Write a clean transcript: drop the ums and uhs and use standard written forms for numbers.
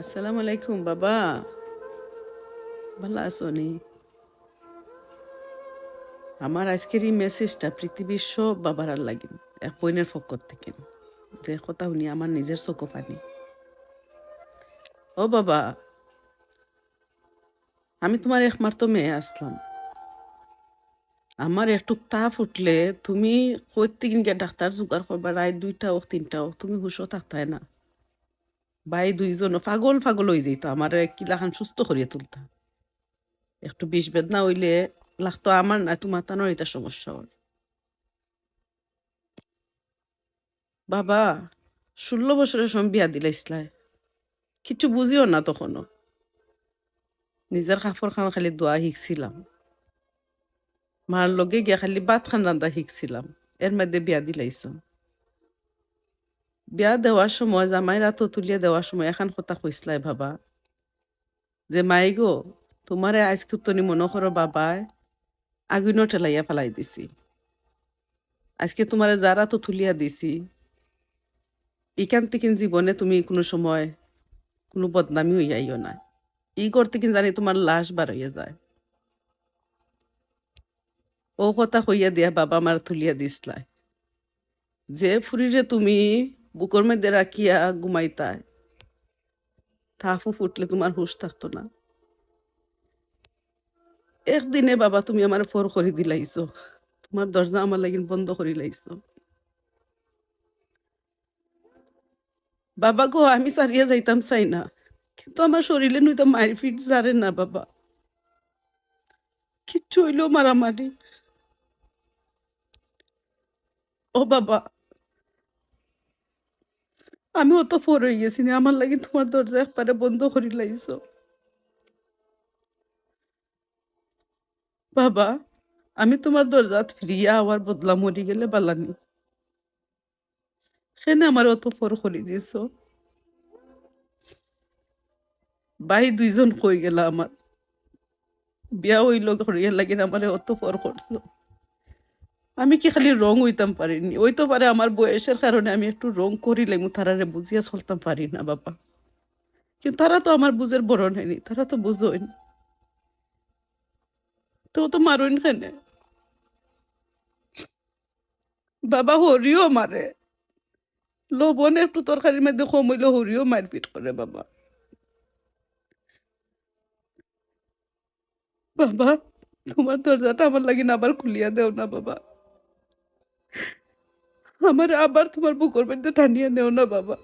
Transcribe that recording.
আসসালামু আলাইকুম বাবা। ভালো আছো নি? আমার আজকের এই মেসেজটা পৃথিবীর সব বাবার আর লাগিন এক বোনের পক্ষ থেকে। যে কথা শুনি আমার নিজের চোখে পানি। ও বাবা, আমি তোমার একমাত্র মেয়ে আসলাম। আমার একটু তাপ উঠলে তুমি কইতে গিয়ে ডাক্তার জোগাড় করবা, রাত ২টা হোক ৩টা হোক, তুমি হুশও থাকতাই না। ভাই দুইজন পাগল পাগল হয়ে যেত, আমার কিলাখান সুস্থ করিয়া তুলতা। একটু বিষ বেদনা হইলে লাগতো আমার না, তোমার তানোর এটা সমস্যা ওর। বাবা ১৬ বছরের সময় বিয়া দিলাইছিলাই। কিচ্ছু বুঝিও না তখনও। নিজের কাপড় খান খালি ধোয়া শিখছিলাম। মার লগে গিয়া খালি ভাত খান রান্ধা শিখছিলাম। এর মধ্যে বিয়া দিলাইছো। বিয়া দেওয়ার সময় জামাইরা তো তুলিয়া দেওয়ার সময় এখান কথা কইসলাই বাবা। যে মাই গো, তোমারে আজকে তনি মনে করো বাবায় আগুনও ঠেলাইয়া ফেলাই দিছি। আজকে তোমারে যারা তো তুলিয়া দিছি, এখান থেকে জীবনে তুমি কোনো সময় কোনো বদনামি হইয়াইও না। ই করতে কিন জানি তোমার লাশ বার হইয়া যায়। ও কথা কইয়া দিয়া বাবা আমার তুলিয়া দিসলাই। যে ফুরিরে তুমি বুকর মধ্যে রাখিয়া ঘুমাইতায়, তাফু ফুটলে তোমার হুশ থাকতো না। একদিনে বাবা তুমি আমার ফর করে দিলাইছো। তোমার দরজা আমার লাগিন বন্ধ করে লাইছো। বাবা গো, আমি সারিয়া যাইতাম চাই না। কিন্তু আমার শরীরে নইতো মায়ের ফিট জারে না বাবা। কিচ্ছু হইলেও মারামারি। ও বাবা, আমি অত ফর হয়ে গেছি না, আমার লাগি তোমার দরজা একবারে বন্ধ করে লাইছো। বাবা, আমি তোমার দরজাত ফিরিয়া আওয়ার বদলা মরি গেলে বালানি। সেনে আমার অত ফর করে দিছো। ভাই দুইজন কই গেলা আমার। বিয়া হইল ঘরিয়া লাগিন আমারে অত পর করছো। আমি কি খালি রং হইতাম পারিনি? হইতে পারে আমার বয়সের কারণে আমি একটু রং করিলে তারারে বুঝিয়া চলতাম পারি না বাবা। কিন্তু তারা তো আমার বুঝের বড় হয়নি, তারা তো বুঝোইন। তো তো মারুইন খানে। বাবা হরিও মারে। লবণে একটু তরকারির মধ্যে কম হইলে হরিও মারপিট করে বাবা। বাবা, তোমার দরজাটা আমার লাগিন আবার খুলিয়া দেও না বাবা। আমার আবার তোমার বুকের মধ্যে টানিয়া নেও না বাবা।